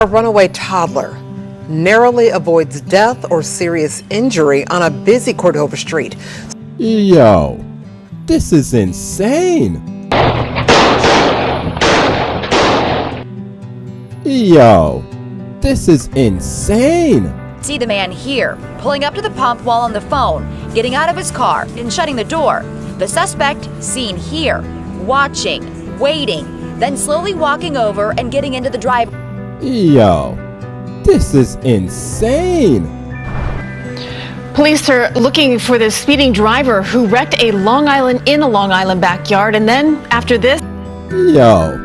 A runaway toddler narrowly avoids death or serious injury on a busy Cordova street. Yo, this is insane. Yo, this is insane. See the man here, pulling up to the pump while on the phone, getting out of his car and shutting the door. The suspect seen here, watching, waiting, then slowly walking over and getting into the drive. Yo, this is insane. Police are looking for the speeding driver who wrecked in a Long Island backyard, and then after this. Yo,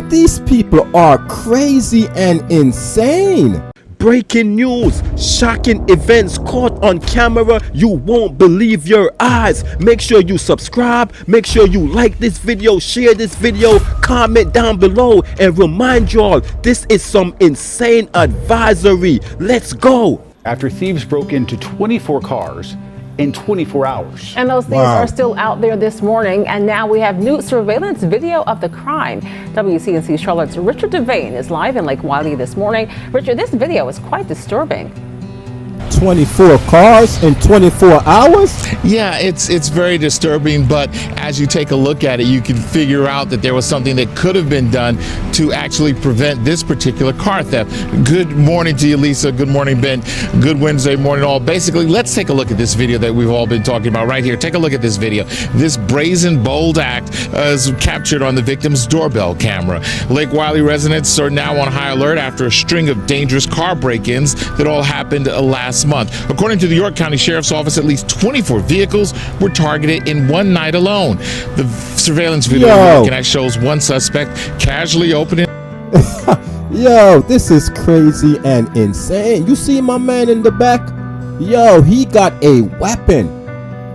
these people are crazy and insane. Breaking news, shocking events caught on camera. You won't believe your eyes. Make sure you subscribe, make sure you like this video, share this video, comment down below, and remind y'all, this is some insane advisory. Let's go. After thieves broke into 24 cars in 24 hours. And those thieves are still out there this morning, and now we have new surveillance video of the crime. WCNC Charlotte's Richard Devane is live in Lake Wiley this morning. Richard, this video is quite disturbing. 24 cars in 24 hours? Yeah, it's very disturbing, but as you take a look at it, you can figure out that there was something that could have been done to actually prevent this particular car theft. Good morning to you, Lisa. Good morning, Ben. Good Wednesday morning, all. Basically, let's take a look at this video that we've all been talking about right here. Take a look at this video. This brazen, bold act is captured on the victim's doorbell camera. Lake Wiley residents are now on high alert after a string of dangerous car break-ins that all happened last month. According to the York County Sheriff's Office, at least 24 vehicles were targeted in one night alone. The surveillance video shows one suspect casually opening. Yo, this is crazy and insane. You see my man in the back? Yo, he got a weapon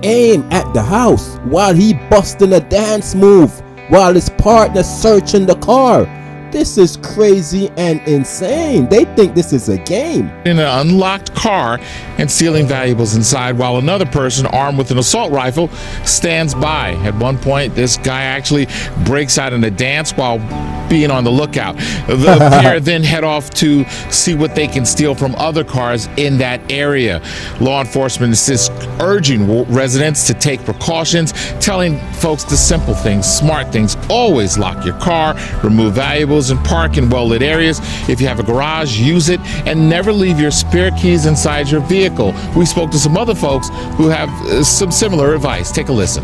aimed at the house while he busting a dance move while his partner searching the car. This is crazy and insane. They think this is a game. In an unlocked car and stealing valuables inside, while another person armed with an assault rifle stands by. At one point, this guy actually breaks out in a dance while being on the lookout. The pair then head off to see what they can steal from other cars in that area. Law enforcement is urging residents to take precautions, telling folks the simple things, smart things. Always lock your car, remove valuables, and park in well-lit areas. If you have a garage, use it, and never leave your spare keys inside your vehicle. We spoke to some other folks who have some similar advice. Take a listen.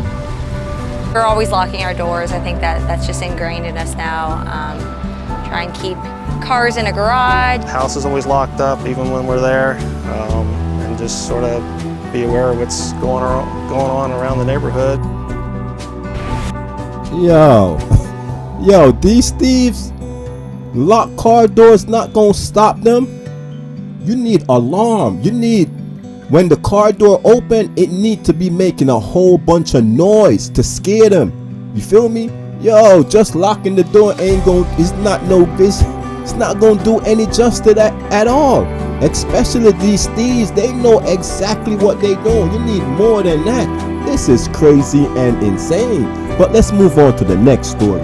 We're always locking our doors. I think that's just ingrained in us now. Try and keep cars in a garage. House is always locked up, even when we're there, and just sort of be aware of what's going on around the neighborhood. Yo, these thieves, locked car doors not gonna stop them. You need alarm. You need, when the car door open, it need to be making a whole bunch of noise to scare them. You feel me? Yo, just locking the door ain't gonna, it's not gonna do any justice at all. Especially these thieves, they know exactly what they doing. You need more than that. This is crazy and insane. But let's move on to the next story.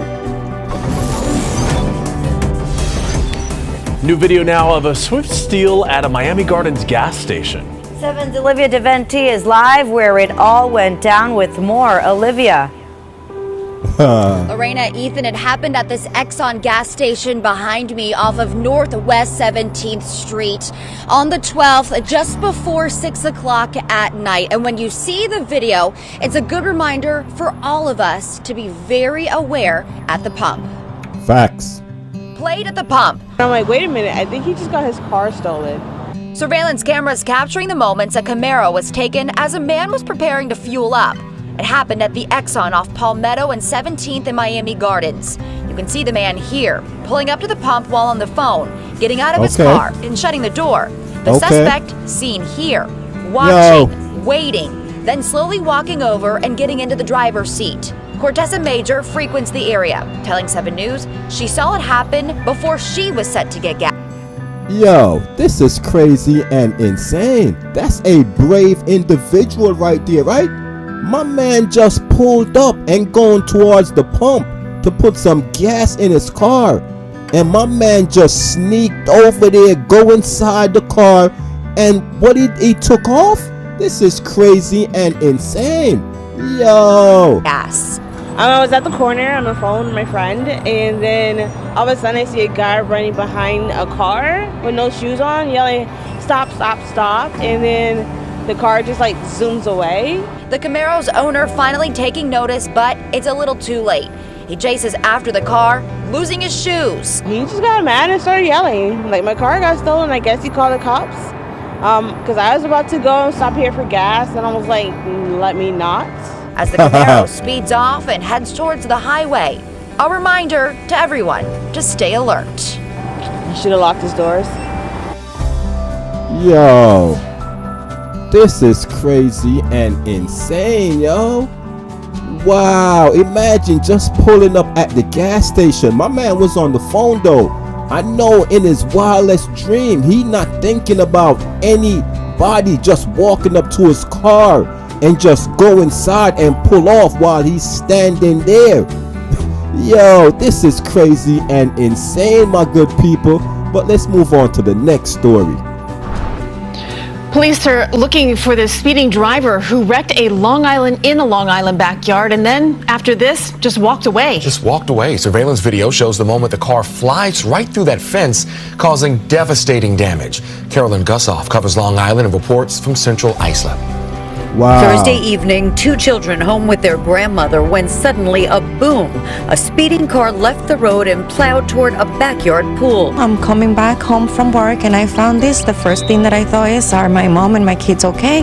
New video now of a swift steal at a Miami Gardens gas station. 7's Olivia Deventi is live where it all went down with more. Olivia. Lorena, Ethan, it happened at this Exxon gas station behind me off of Northwest 17th Street on the 12th, just before 6 o'clock at night. And when you see the video, it's a good reminder for all of us to be very aware at the pump. Facts. Played at the pump. I'm like, wait a minute, I think he just got his car stolen. Surveillance cameras capturing the moments a Camaro was taken as a man was preparing to fuel up. It happened at the Exxon off Palmetto and 17th in Miami Gardens. You can see the man here, pulling up to the pump while on the phone, getting out of his car and shutting the door. The suspect seen here, watching, waiting, then slowly walking over and getting into the driver's seat. Corteza Major frequents the area, telling 7 News she saw it happen before she was set to get gas. Yo, this is crazy and insane. That's a brave individual right there, right? My man just pulled up and going towards the pump to put some gas in his car. and my man just sneaked over there, go inside the car, and what he took off? This is crazy and insane. Yo. Yes. I was at the corner on the phone with my friend, and then all of a sudden I see a guy running behind a car with no shoes on, yelling, "Stop, stop, stop," and then the car just like zooms away. The Camaro's owner finally taking notice, but it's a little too late. He chases after the car, losing his shoes. He just got mad and started yelling, like, my car got stolen. I guess he called the cops. Because I was about to go and stop here for gas, and I was like, let me not. As the Camaro speeds off and heads towards the highway. A reminder to everyone to stay alert. He should have locked his doors. Yo. This is crazy and insane, yo. Wow, imagine just pulling up at the gas station. My man was on the phone though. I know in his wildest dream, he not thinking about anybody, just walking up to his car and just go inside and pull off while he's standing there. Yo, this is crazy and insane, my good people. But let's move on to the next story. Police are looking for the speeding driver who wrecked a Long Island in a Long Island backyard and then, after this, just walked away. Just walked away. Surveillance video shows the moment the car flies right through that fence, causing devastating damage. Carolyn Gussoff covers Long Island and reports from Central Islip. Wow. Thursday evening, 2 children home with their grandmother when suddenly a boom. A speeding car left the road and plowed toward a backyard pool. I'm coming back home from work and I found this. The first thing that I thought is, are my mom and my kids okay?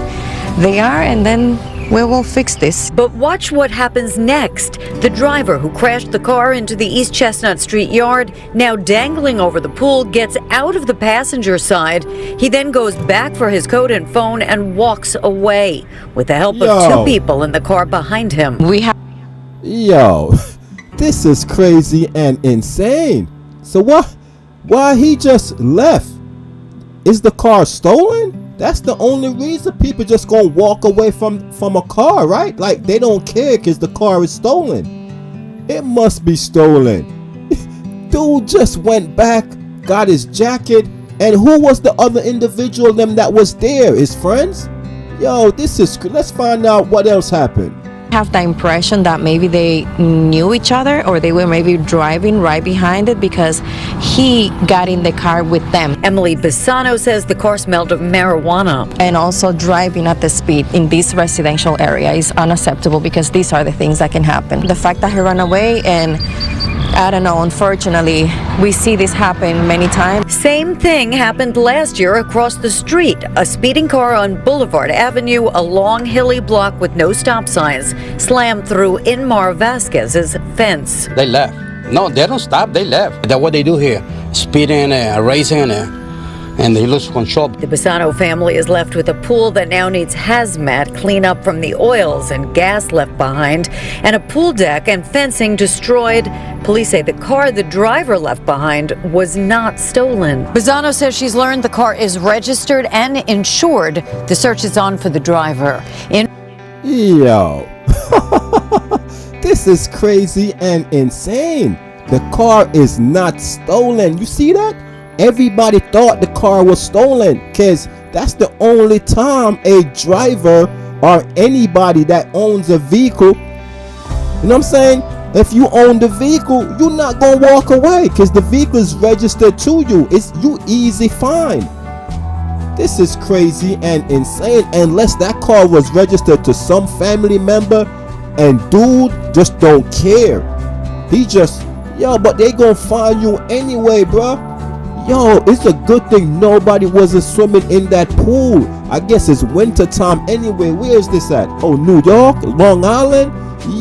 They are, and then we will fix this. But watch what happens next. The driver who crashed the car into the East Chestnut Street yard, now dangling over the pool, gets out of the passenger side. He then goes back for his coat and phone and walks away with the help of 2 people in the car behind him. Yo, this is crazy and insane. So why he just left? Is the car stolen? That's the only reason people just gonna walk away from a car, right? Like they don't care because the car is stolen. It must be stolen. Dude just went back, got his jacket, and who was the other individual that was there? His friends? Yo, let's find out what else happened. Have the impression that maybe they knew each other or they were maybe driving right behind it because he got in the car with them. Emily Pisano says the car smelled of marijuana. And also driving at the speed in this residential area is unacceptable because these are the things that can happen. The fact that he ran away, and I don't know, unfortunately, we see this happen many times. Same thing happened last year across the street. A speeding car on Boulevard Avenue, a long hilly block with no stop signs, slammed through Inmar Vasquez's fence. They left. No, they don't stop, they left. That's what they do here, speeding, racing, and they lose control. The Pisano family is left with a pool that now needs hazmat cleanup from the oils and gas left behind, and a pool deck and fencing destroyed. Police say the car the driver left behind was not stolen. Pisano says she's learned the car is registered and insured. The search is on for the driver. Yo, this is crazy and insane. The car is not stolen. You see that? Everybody thought the car was stolen because that's the only time a driver or anybody that owns a vehicle, you know what I'm saying? If you own the vehicle, you're not gonna walk away because the vehicle is registered to you. It's you easy fine. This is crazy and insane unless that car was registered to some family member and dude just don't care. He just, but they gonna find you anyway, bruh. Yo, it's a good thing nobody wasn't swimming in that pool. I guess it's winter time anyway. Where is this at? Oh, New York, Long Island.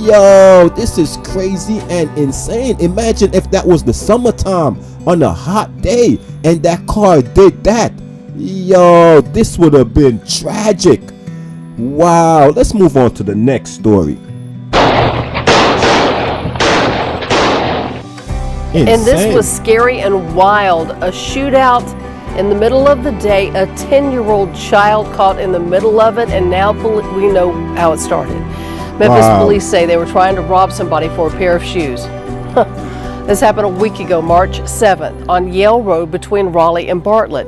Yo, this is crazy and insane. Imagine if that was the summertime on a hot day and that car did that. Yo, this would have been tragic. Wow, let's move on to the next story. Insane. And this was scary and wild. A shootout in the middle of the day, a 10-year-old child caught in the middle of it, and now we know how it started. Memphis police say they were trying to rob somebody for a pair of shoes. This happened a week ago, March 7th, on Yale Road between Raleigh and Bartlett.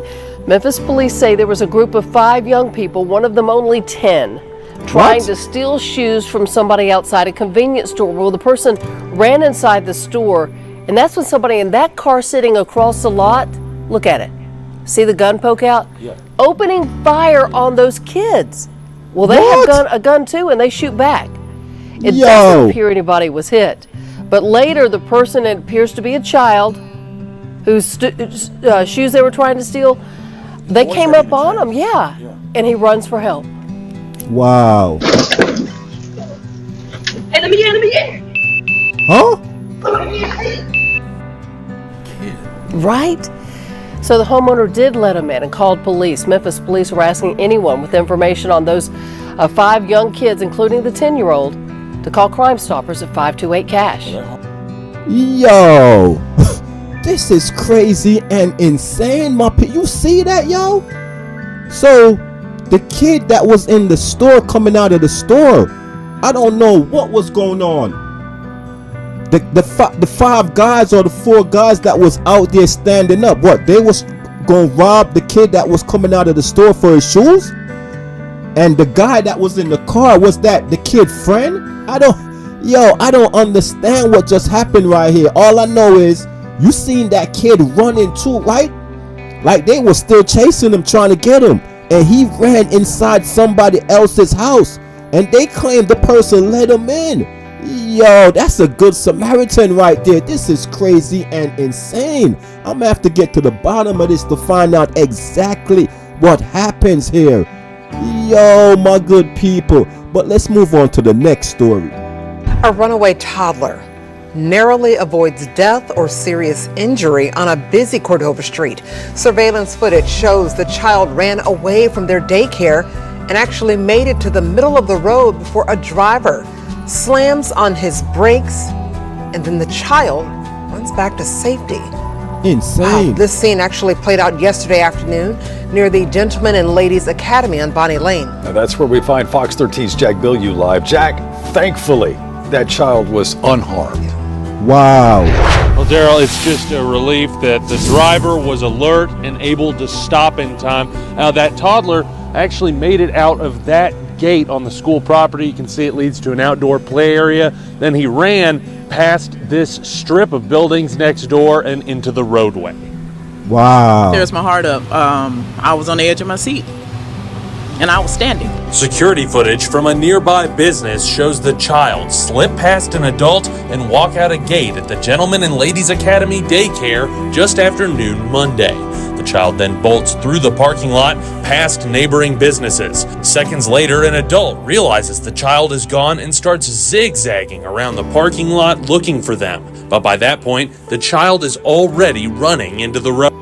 Memphis police say there was a group of 5 young people, one of them only 10, trying to steal shoes from somebody outside a convenience store. Well, the person ran inside the store, and that's when somebody in that car sitting across the lot, look at it, see the gun poke out? Yeah. Opening fire on those kids. Well, they have a gun too, and they shoot back. It doesn't appear anybody was hit. But later, the person, it appears to be a child, whose shoes they were trying to steal, they came up on him, and he runs for help. Wow. Huh? Right? So the homeowner did let him in and called police. Memphis police were asking anyone with information on those 5 young kids, including the 10-year-old, to call Crime Stoppers at 528-CASH. Yo, this is crazy and insane, you see that, yo? So the kid that was in the store, coming out of the store, I don't know what was going on. The 5 guys or the 4 guys that was out there standing up, what, they was gonna rob the kid that was coming out of the store for his shoes? And the guy that was in the car, was that the kid friend? I don't understand what just happened right here. All I know is you seen that kid running too, right? Like they were still chasing him, trying to get him, and he ran inside somebody else's house, and they claimed the person let him in. Yo, that's a good Samaritan right there. This is crazy and insane. I'm gonna have to get to the bottom of this to find out exactly what happens here. Yo, my good people. But let's move on to the next story. A runaway toddler narrowly avoids death or serious injury on a busy Cordova street. Surveillance footage shows the child ran away from their daycare and actually made it to the middle of the road before a driver slams on his brakes, and then the child runs back to safety. Insane. Wow, this scene actually played out yesterday afternoon near the Gentlemen and Ladies Academy on Bonnie Lane. Now that's where we find Fox 13's Jack Bilyeu live. Jack, thankfully, that child was unharmed. Wow. Well, Daryl, it's just a relief that the driver was alert and able to stop in time. Now, that toddler actually made it out of that gate on the school property. You can see it leads to an outdoor play area. Then he ran past this strip of buildings next door and into the roadway. Wow. There's my heart up. I was on the edge of my seat, and I was standing. Security footage from a nearby business shows the child slip past an adult and walk out a gate at the Gentlemen and Ladies Academy daycare just after noon Monday. The child then bolts through the parking lot past neighboring businesses. Seconds later, an adult realizes the child is gone and starts zigzagging around the parking lot looking for them. But by that point, the child is already running into the road.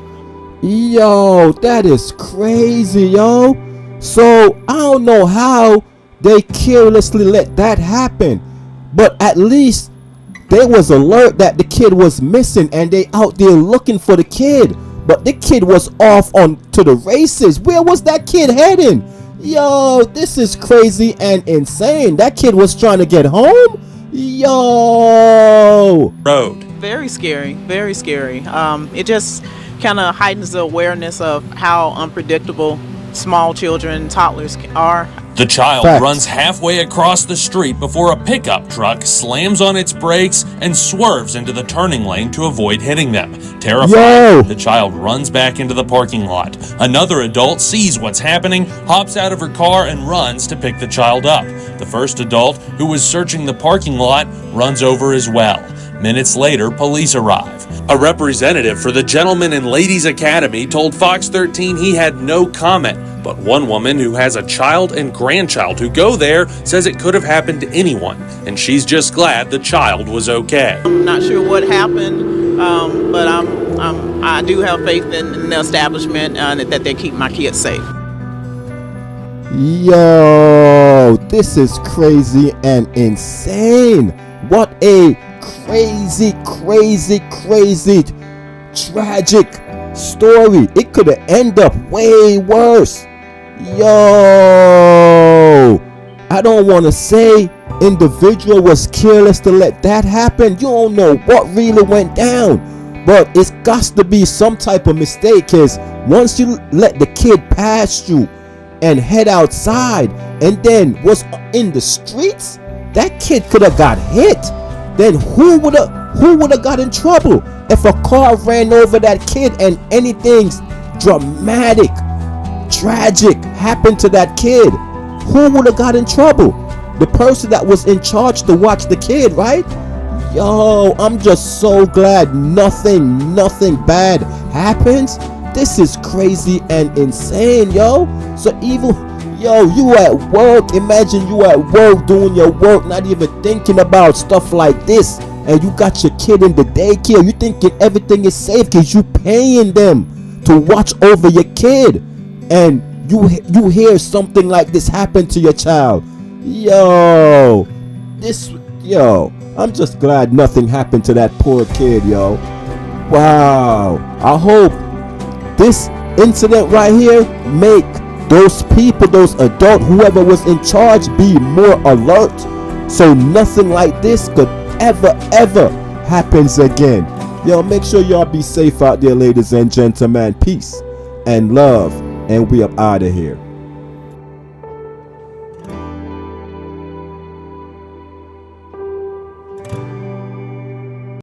Yo, that is crazy, yo. So I don't know how they carelessly let that happen, but at least they was alert that the kid was missing and they out there looking for the kid. But the kid was off on to the races. Where was that kid heading? Yo, this is crazy and insane. That kid was trying to get home? Yo. Road. Very scary, very scary. It just kind of heightens the awareness of how unpredictable small children, toddlers are. The child runs halfway across the street before a pickup truck slams on its brakes and swerves into the turning lane to avoid hitting them. Terrified, the child runs back into the parking lot. Another adult sees what's happening, hops out of her car and runs to pick the child up. The first adult, who was searching the parking lot, runs over as well. Minutes later, police arrive. A representative for the Gentlemen and Ladies Academy told Fox 13 he had no comment, but one woman who has a child and grandchild who go there says it could have happened to anyone, and she's just glad the child was okay. I'm not sure what happened, but I do have faith in the establishment that they keep my kids safe. Yo, this is crazy and insane. What a crazy, tragic story. It could have ended up way worse. Yo, I don't want to say individual was careless to let that happen, you don't know what really went down. But it's got to be some type of mistake, because once you let the kid past you and head outside and then was in the streets, that kid could have got hit. Then who would have got in trouble if a car ran over that kid and anything dramatic, tragic happened to that kid? Who would have got in trouble? The person that was in charge to watch the kid, right? Yo, I'm just so glad nothing bad happens. This is crazy and insane, yo. So even, yo, you at work, imagine you at work doing your work, not even thinking about stuff like this, and you got your kid in the daycare. You thinking everything is safe because you paying them to watch over your kid, and you hear something like this happen to your child. Yo, I'm just glad nothing happened to that poor kid, yo. Wow. I hope this incident right here make those people, those adults, whoever was in charge, be more alert, so nothing like this could ever happens again. Yo, make sure y'all be safe out there, ladies and gentlemen. Peace and love, and we up out of here.